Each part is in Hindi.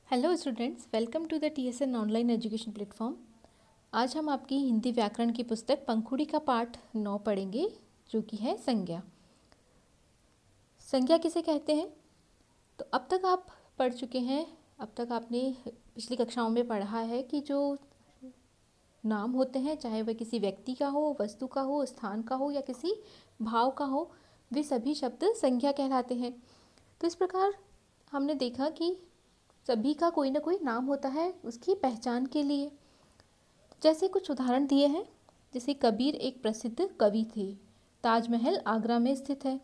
Hello students, welcome to the TSN online education platform. आज हम आपकी हिंदी व्याकरण की पुस्तक पंखुड़ी का पाठ 9 पढ़ेंगे, जो कि है संज्ञा। संज्ञा किसे कहते हैं? तो अब तक आप पढ़ चुके हैं, अब तक आपने पिछली कक्षाओं में पढ़ा है कि जो नाम होते हैं, चाहे वह किसी व्यक्ति का हो, वस्तु का हो, स्थान का हो या किसी भाव का हो, वे सभी शब्द संज्ञा कहलाते हैं। तो इस प्रकार हमने देखा कि सभी का कोई ना कोई नाम होता है उसकी पहचान के लिए। जैसे कुछ उदाहरण दिए हैं, जैसे कबीर एक प्रसिद्ध कवि थे, ताजमहल आगरा में स्थित है।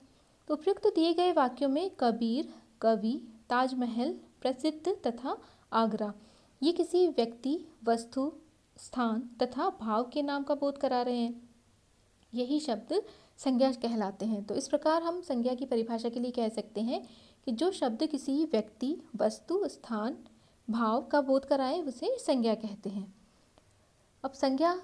तो उपयुक्त दिए गए वाक्यों में कबीर, कवि, ताजमहल, प्रसिद्ध तथा आगरा, ये किसी व्यक्ति, वस्तु, स्थान तथा भाव के नाम का बोध करा रहे हैं। यही शब्द संज्ञा कहलाते हैं। तो इस प्रकार हम संज्ञा की परिभाषा के लिए कह सकते हैं कि जो शब्द किसी व्यक्ति, वस्तु, स्थान, भाव का बोध कराए उसे संज्ञा कहते हैं। अब संज्ञा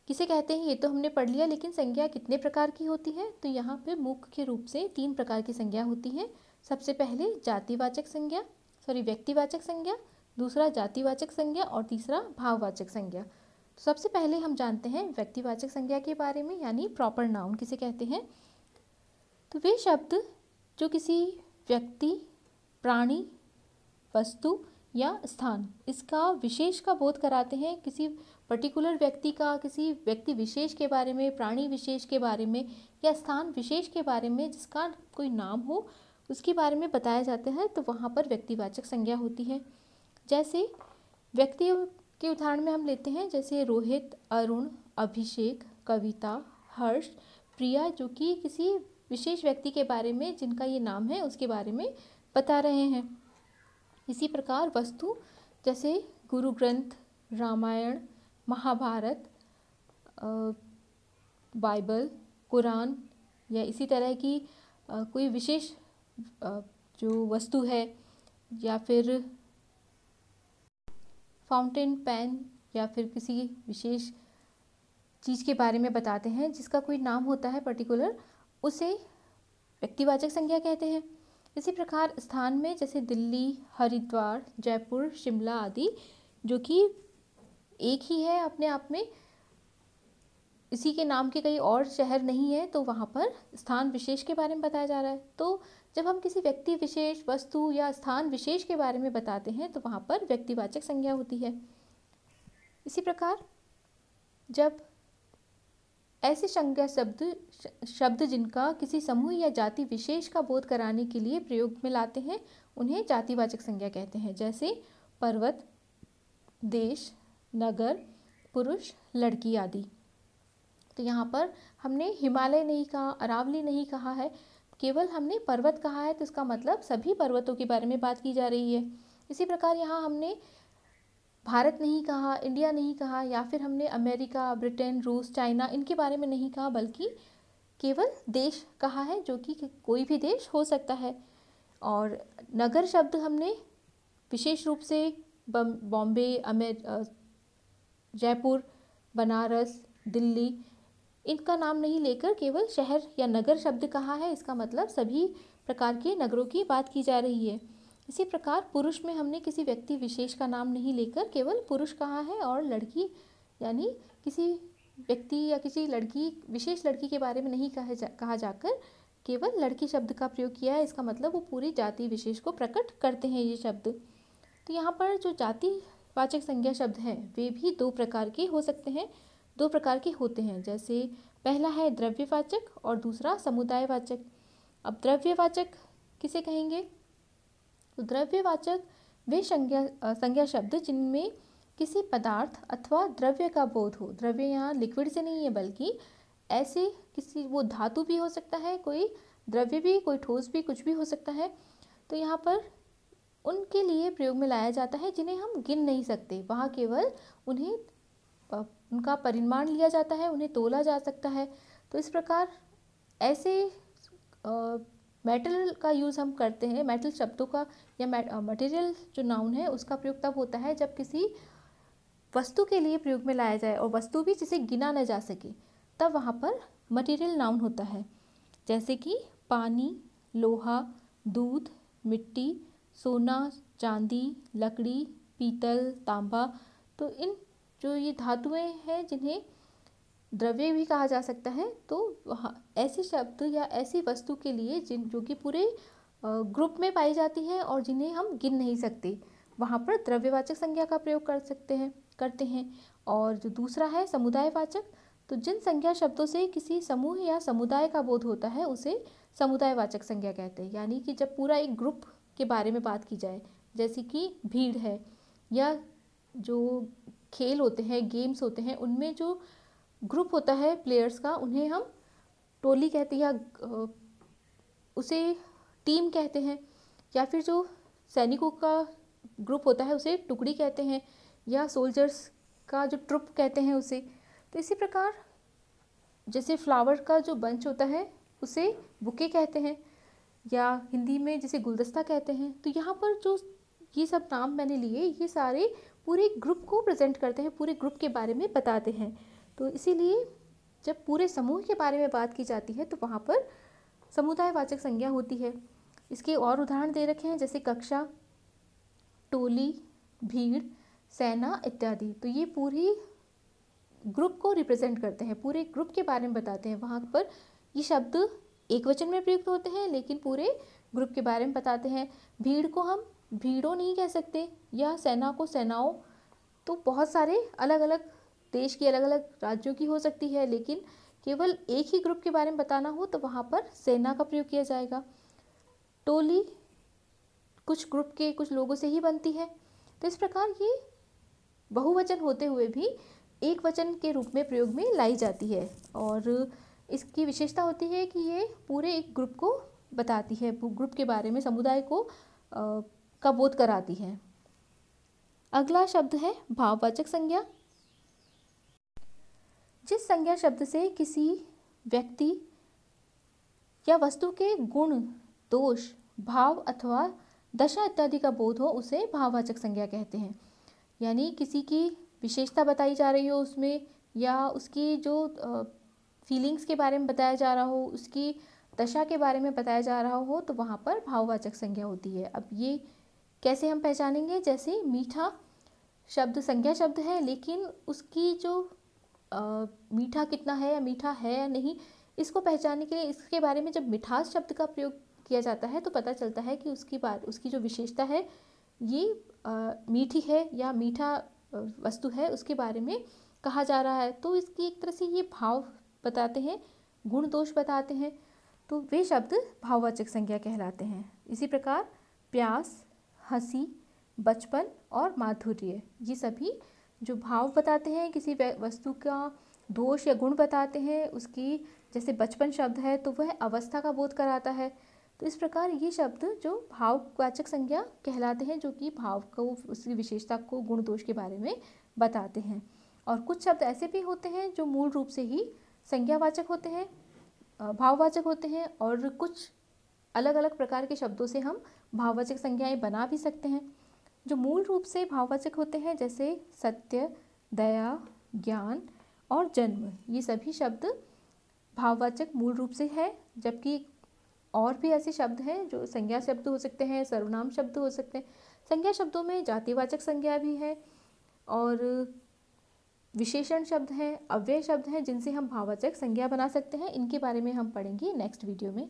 किसे कहते हैं ये तो हमने पढ़ लिया, लेकिन संज्ञा कितने प्रकार की होती है? तो यहाँ पे मुख्य रूप से 3 प्रकार की संज्ञा होती है। सबसे पहले जातिवाचक संज्ञा, व्यक्तिवाचक संज्ञा, दूसरा जातिवाचक संज्ञा और तीसरा भाववाचक संज्ञा। तो सबसे पहले हम जानते हैं व्यक्तिवाचक संज्ञा के बारे में, यानी प्रॉपर नाउन किसे कहते हैं। तो वे शब्द जो किसी व्यक्ति, प्राणी, वस्तु या स्थान, इसका विशेष का बोध कराते हैं। किसी पर्टिकुलर व्यक्ति का, किसी व्यक्ति विशेष के बारे में, प्राणी विशेष के बारे में या स्थान विशेष के बारे में जिसका कोई नाम हो, उसके बारे में बताया जाता है, तो वहाँ पर व्यक्तिवाचक संज्ञा होती है। जैसे व्यक्ति के उदाहरण में हम लेते हैं, जैसे रोहित, अरुण, अभिषेक, कविता, हर्ष, प्रिया, जो कि किसी विशेष व्यक्ति के बारे में, जिनका ये नाम है, उसके बारे में बता रहे हैं। इसी प्रकार वस्तु, जैसे गुरु ग्रंथ, रामायण, महाभारत, बाइबल, कुरान या इसी तरह की कोई विशेष जो वस्तु है, या फिर फाउंटेन पेन, या फिर किसी विशेष चीज़ के बारे में बताते हैं जिसका कोई नाम होता है पर्टिकुलर, उसे व्यक्तिवाचक संज्ञा कहते हैं। इसी प्रकार स्थान में, जैसे दिल्ली, हरिद्वार, जयपुर, शिमला आदि, जो कि एक ही है अपने आप में, इसी के नाम के कई और शहर नहीं है, तो वहाँ पर स्थान विशेष के बारे में बताया जा रहा है। तो जब हम किसी व्यक्ति विशेष, वस्तु या स्थान विशेष के बारे में बताते हैं तो वहाँ पर व्यक्तिवाचक संज्ञा होती है। इसी प्रकार जब ऐसे संज्ञा शब्द जिनका किसी समूह या जाति विशेष का बोध कराने के लिए प्रयोग में लाते हैं, उन्हें जातिवाचक संज्ञा कहते हैं। जैसे पर्वत, देश, नगर, पुरुष, लड़की आदि। तो यहाँ पर हमने हिमालय नहीं कहा, अरावली नहीं कहा है, केवल हमने पर्वत कहा है, तो इसका मतलब सभी पर्वतों के बारे में बात की जा रही है। इसी प्रकार यहाँ हमने भारत नहीं कहा, इंडिया नहीं कहा, या फिर हमने अमेरिका, ब्रिटेन, रूस, चाइना, इनके बारे में नहीं कहा, बल्कि केवल देश कहा है, जो कि कोई भी देश हो सकता है। और नगर शब्द हमने विशेष रूप से बॉम्बे, जयपुर, बनारस, दिल्ली, इनका नाम नहीं लेकर केवल शहर या नगर शब्द कहा है। इसका मतलब सभी प्रकार के नगरों की बात की जा रही है। इसी प्रकार पुरुष में हमने किसी व्यक्ति विशेष का नाम नहीं लेकर केवल पुरुष कहा है, और लड़की यानी किसी व्यक्ति या किसी लड़की, विशेष लड़की के बारे में नहीं कहा जाकर केवल लड़की शब्द का प्रयोग किया है। इसका मतलब वो पूरी जाति विशेष को प्रकट करते हैं ये शब्द। तो यहाँ पर जो जातिवाचक संज्ञा शब्द हैं वे भी 2 प्रकार के हो सकते हैं, 2 प्रकार के होते हैं। जैसे पहला है द्रव्यवाचक और दूसरा समुदायवाचक। अब द्रव्यवाचक किसे कहेंगे? तो द्रव्यवाचक वे संज्ञा शब्द जिनमें किसी पदार्थ अथवा द्रव्य का बोध हो। द्रव्य यहाँ लिक्विड से नहीं है, बल्कि ऐसे किसी, वो धातु भी हो सकता है, कोई द्रव्य भी, कोई ठोस भी, कुछ भी हो सकता है। तो यहाँ पर उनके लिए प्रयोग में लाया जाता है जिन्हें हम गिन नहीं सकते। वहाँ केवल उन्हें उनका परिमाण लिया जाता है, उन्हें तोला जा सकता है। तो इस प्रकार ऐसे मेटल का यूज़ हम करते हैं, मेटल शब्दों का या मटेरियल जो नाउन है उसका प्रयोग तब होता है जब किसी वस्तु के लिए प्रयोग में लाया जाए, और वस्तु भी जिसे गिना न जा सके, तब वहाँ पर मटेरियल नाउन होता है। जैसे कि पानी, लोहा, दूध, मिट्टी, सोना, चांदी, लकड़ी, पीतल, तांबा। तो इन जो ये धातुएं हैं जिन्हें द्रव्य भी कहा जा सकता है, तो वहाँ ऐसे शब्द या ऐसी वस्तु के लिए जिन जो कि पूरे ग्रुप में पाई जाती है और जिन्हें हम गिन नहीं सकते, वहाँ पर द्रव्यवाचक संज्ञा का प्रयोग करते हैं। और जो दूसरा है समुदायवाचक, तो जिन संज्ञा शब्दों से किसी समूह या समुदाय का बोध होता है उसे समुदायवाचक संज्ञा कहते हैं। यानी कि जब पूरा एक ग्रुप के बारे में बात की जाए, जैसे कि भीड़ है, या जो खेल होते हैं, गेम्स होते हैं, उनमें जो ग्रुप होता है प्लेयर्स का, उन्हें हम टोली कहते हैं या उसे टीम कहते हैं। या फिर जो सैनिकों का ग्रुप होता है उसे टुकड़ी कहते हैं, या सोल्जर्स का जो ट्रुप कहते हैं उसे। तो इसी प्रकार जैसे फ्लावर का जो बंच होता है उसे बुके कहते हैं, या हिंदी में जिसे गुलदस्ता कहते हैं। तो यहाँ पर जो ये सब नाम मैंने लिए, ये सारे पूरे ग्रुप को प्रेजेंट करते हैं, पूरे ग्रुप के बारे में बताते हैं। तो इसीलिए जब पूरे समूह के बारे में बात की जाती है तो वहाँ पर समुदायवाचक संज्ञा होती है। इसके और उदाहरण दे रखे हैं, जैसे कक्षा, टोली, भीड़, सेना इत्यादि। तो ये पूरी ग्रुप को रिप्रेजेंट करते हैं, पूरे ग्रुप के बारे में बताते हैं। वहाँ पर ये शब्द एक वचन में प्रयुक्त होते हैं, लेकिन पूरे ग्रुप के बारे में बताते हैं। भीड़ को हम भीड़ों नहीं कह सकते, या सेना को सेनाओं। तो बहुत सारे अलग अलग देश की, अलग अलग राज्यों की हो सकती है, लेकिन केवल एक ही ग्रुप के बारे में बताना हो तो वहाँ पर सेना का प्रयोग किया जाएगा। टोली कुछ ग्रुप के कुछ लोगों से ही बनती है। तो इस प्रकार ये बहुवचन होते हुए भी एक वचन के रूप में प्रयोग में लाई जाती है, और इसकी विशेषता होती है कि ये पूरे एक ग्रुप को बताती है, ग्रुप के बारे में, समुदाय को का बोध कराती है। अगला शब्द है भाववाचक संज्ञा। जिस संज्ञा शब्द से किसी व्यक्ति या वस्तु के गुण, दोष, भाव अथवा दशा इत्यादि का बोध हो उसे भाववाचक संज्ञा कहते हैं। यानी किसी की विशेषता बताई जा रही हो उसमें, या उसकी जो फीलिंग्स के बारे में बताया जा रहा हो, उसकी दशा के बारे में बताया जा रहा हो, तो वहाँ पर भाववाचक संज्ञा होती है। अब ये कैसे हम पहचानेंगे? जैसे मीठा शब्द संज्ञा शब्द है, लेकिन उसकी जो मीठा कितना है या मीठा है या नहीं, इसको पहचानने के लिए इसके बारे में जब मिठास शब्द का प्रयोग किया जाता है तो पता चलता है कि उसकी जो विशेषता है ये मीठी है या मीठा वस्तु है, उसके बारे में कहा जा रहा है। तो इसकी एक तरह से ये भाव बताते हैं, गुण दोष बताते हैं, तो वे शब्द भाववाचक संज्ञा कहलाते हैं। इसी प्रकार प्यास, हंसी, बचपन और माधुर्य, ये सभी जो भाव बताते हैं, किसी वस्तु का दोष या गुण बताते हैं। उसकी जैसे बचपन शब्द है तो वह अवस्था का बोध कराता है। तो इस प्रकार ये शब्द जो भाववाचक संज्ञा कहलाते हैं, जो कि भाव को, उसकी विशेषता को, गुण दोष के बारे में बताते हैं। और कुछ शब्द ऐसे भी होते हैं जो मूल रूप से ही संज्ञावाचक होते हैं, भाववाचक होते हैं, और कुछ अलग अलग प्रकार के शब्दों से हम भाववाचक संज्ञाएं बना भी सकते हैं जो मूल रूप से भाववाचक होते हैं, जैसे सत्य, दया, ज्ञान और जन्म। ये सभी शब्द भाववाचक मूल रूप से है, जबकि और भी ऐसे शब्द हैं जो संज्ञा शब्द हो सकते हैं, सर्वनाम शब्द हो सकते हैं। संज्ञा शब्दों में जातिवाचक संज्ञा भी है, और विशेषण शब्द हैं, अव्यय शब्द हैं, जिनसे हम भाववाचक संज्ञा बना सकते हैं। इनके बारे में हम पढ़ेंगे नेक्स्ट वीडियो में।